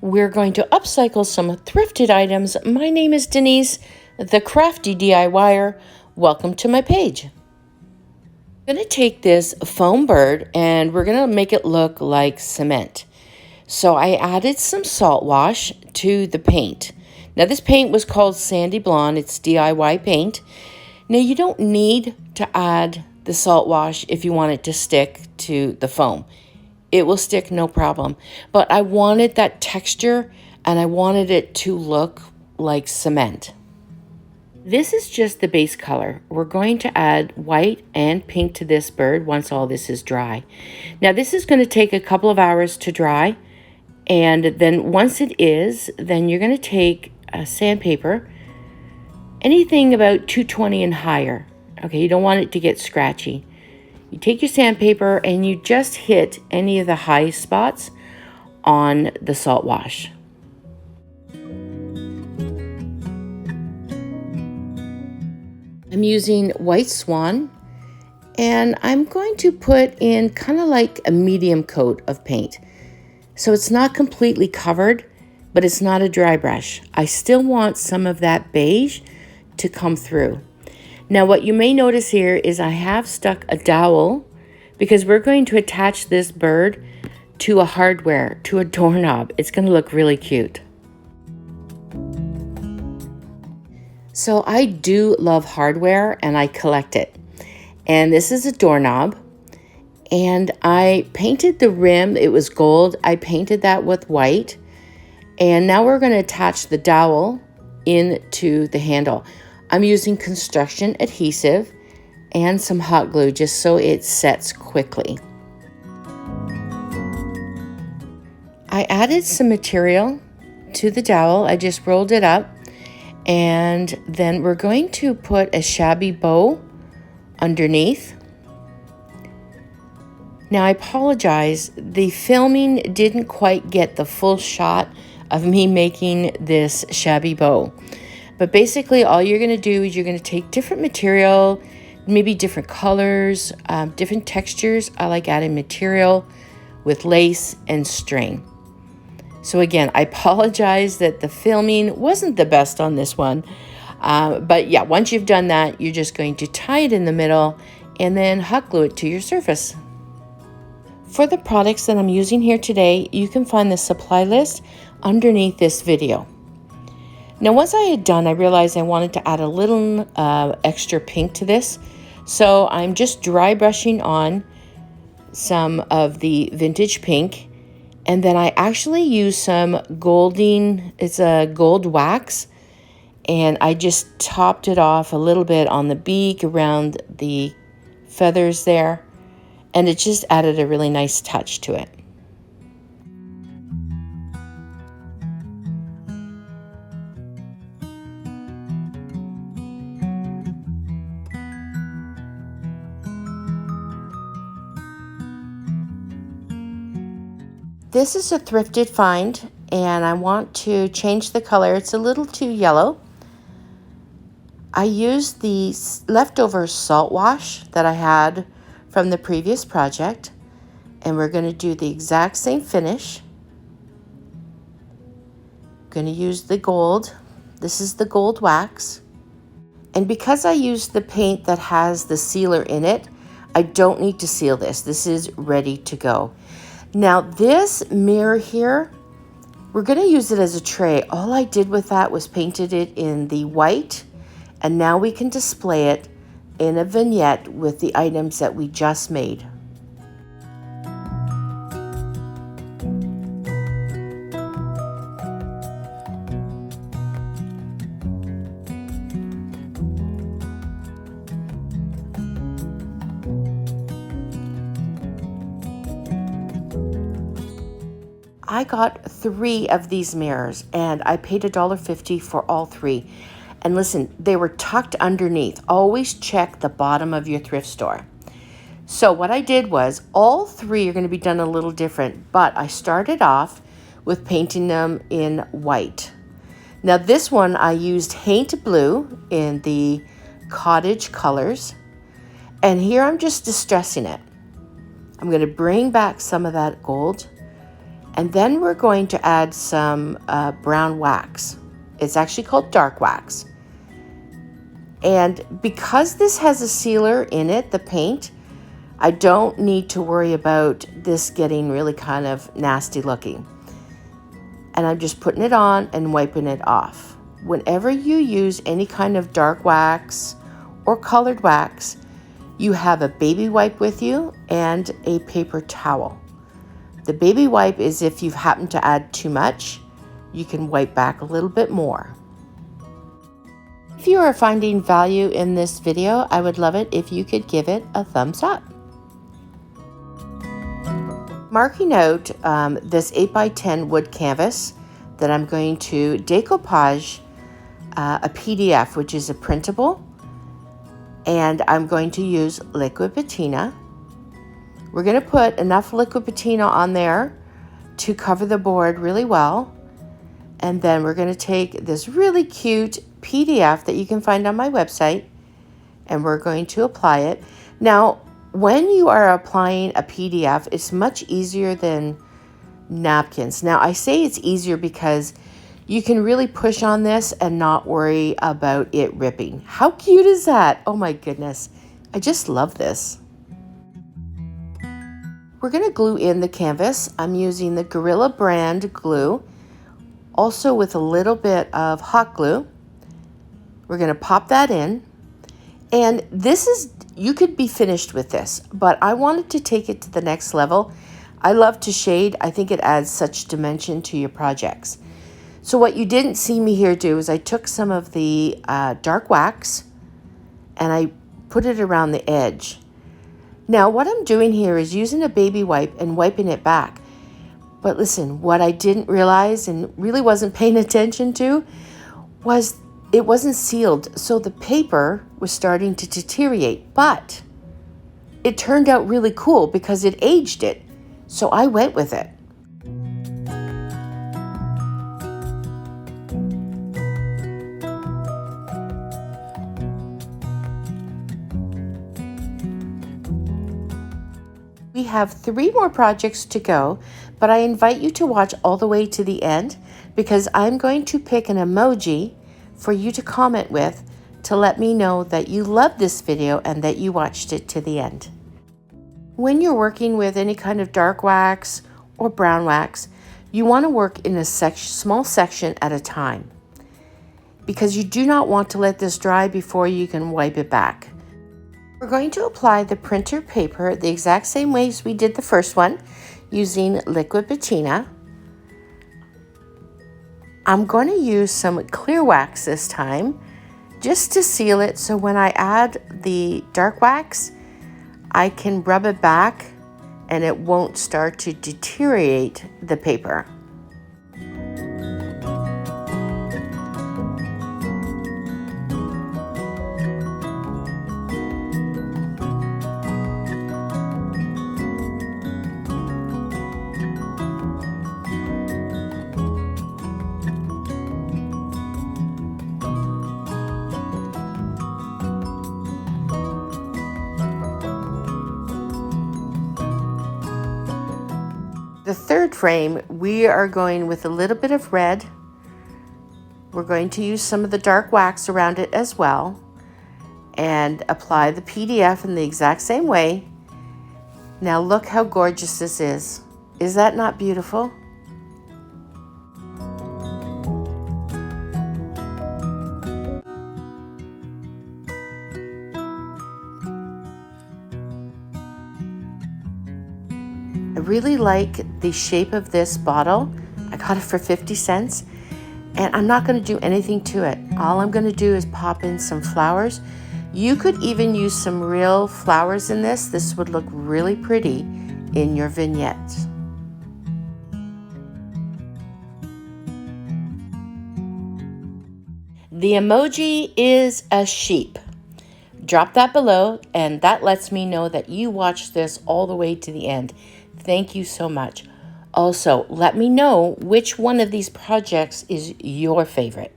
we're going to upcycle some thrifted items. My name is Denise, the Crafty DIYer. Welcome to my page. I'm going to take this foam bird and we're going to make it look like cement. So I added some salt wash to the paint. Now this paint was called Sandy Blonde. It's DIY paint. Now you don't need to add the salt wash if you want it to stick to the foam. It will stick no problem. But I wanted that texture and I wanted it to look like cement. This is just the base color. We're going to add white and pink to this bird once all this is dry. Now this is going to take a couple of hours to dry. And then once it is, then you're going to take a sandpaper, anything about 220 and higher. Okay, you don't want it to get scratchy. You take your sandpaper and you just hit any of the high spots on the salt wash. I'm using White Swan and I'm going to put in kind of like a medium coat of paint. So it's not completely covered, but it's not a dry brush. I still want some of that beige to come through. Now what you may notice here is I have stuck a dowel because we're going to attach this bird to a hardware, to a doorknob. It's going to look really cute. So I do love hardware and I collect it. And this is a doorknob. And I painted the rim. It was gold. I painted that with white. And now we're going to attach the dowel into the handle. I'm using construction adhesive and some hot glue just so it sets quickly. I added some material to the dowel. I just rolled it up. And then we're going to put a shabby bow underneath. Now I apologize, the filming didn't quite get the full shot of me making this shabby bow. But basically all you're going to do is you're going to take different material, maybe different colors, different textures. I like adding material with lace and string. So again, I apologize that the filming wasn't the best on this one. But yeah, once you've done that, you're just going to tie it in the middle and then hot glue it to your surface. For the products that I'm using here today, you can find the supply list underneath this video. Now, once I had done, I realized I wanted to add a little extra pink to this. So I'm just dry brushing on some of the vintage pink. And then I actually use some it's a gold wax. And I just topped it off a little bit on the beak, around the feathers there. And it just added a really nice touch to it. This is a thrifted find, and I want to change the color. It's a little too yellow. I used the leftover salt wash that I had from the previous project, and we're going to do the exact same finish. I'm going to use the gold. This is the gold wax. And because I used the paint that has the sealer in it, I don't need to seal this. This is ready to go. Now this mirror here, we're going to use it as a tray. All I did with that was painted it in the white, and now we can display it in a vignette with the items that we just made. I got 3 of these mirrors and I paid $1.50 for all 3. And listen, they were tucked underneath. Always check the bottom of your thrift store. So what I did was all 3 are going to be done a little different, but I started off with painting them in white. Now this one I used Haint Blue in the cottage colors. And here I'm just distressing it. I'm going to bring back some of that gold. And then we're going to add some brown wax. It's actually called dark wax. And because this has a sealer in it, the paint, I don't need to worry about this getting really kind of nasty looking. And I'm just putting it on and wiping it off. Whenever you use any kind of dark wax or colored wax, you have a baby wipe with you and a paper towel. The baby wipe is if you've happened to add too much, you can wipe back a little bit more. If you are finding value in this video, I would love it if you could give it a thumbs up. Marking out this 8x10 wood canvas that I'm going to decoupage a PDF, which is a printable, and I'm going to use liquid patina. We're going to put enough liquid patina on there to cover the board really well. And then we're going to take this really cute PDF that you can find on my website, and we're going to apply it. Now, when you are applying a PDF, it's much easier than napkins. Now, I say it's easier because you can really push on this and not worry about it ripping. How cute is that? Oh my goodness. I just love this. We're going to glue in the canvas. I'm using the Gorilla brand glue, also with a little bit of hot glue. We're going to pop that in. And this is, you could be finished with this, but I wanted to take it to the next level. I love to shade. I think it adds such dimension to your projects. So what you didn't see me here do is I took some of the dark wax and I put it around the edge. Now what I'm doing here is using a baby wipe and wiping it back. But listen, what I didn't realize and really wasn't paying attention to was it wasn't sealed. So the paper was starting to deteriorate, but it turned out really cool because it aged it. So I went with it. We have 3 more projects to go, but I invite you to watch all the way to the end because I'm going to pick an emoji for you to comment with to let me know that you loved this video and that you watched it to the end. When you're working with any kind of dark wax or brown wax, you want to work in a small section at a time because you do not want to let this dry before you can wipe it back. We're going to apply the printer paper the exact same way as we did the first one, using liquid patina. I'm going to use some clear wax this time just to seal it, so when I add the dark wax, I can rub it back and it won't start to deteriorate the paper. The third frame, we are going with a little bit of red. We're going to use some of the dark wax around it as well and apply the PDF in the exact same way. Now look how gorgeous this is. Is that not beautiful? I really like the shape of this bottle. I got it for 50 cents and I'm not going to do anything to it. All I'm going to do is pop in some flowers. You could even use some real flowers in this. This would look really pretty in your vignette. The emoji is a sheep. Drop that below and that lets me know that you watched this all the way to the end. Thank you so much. Also, let me know which one of these projects is your favorite.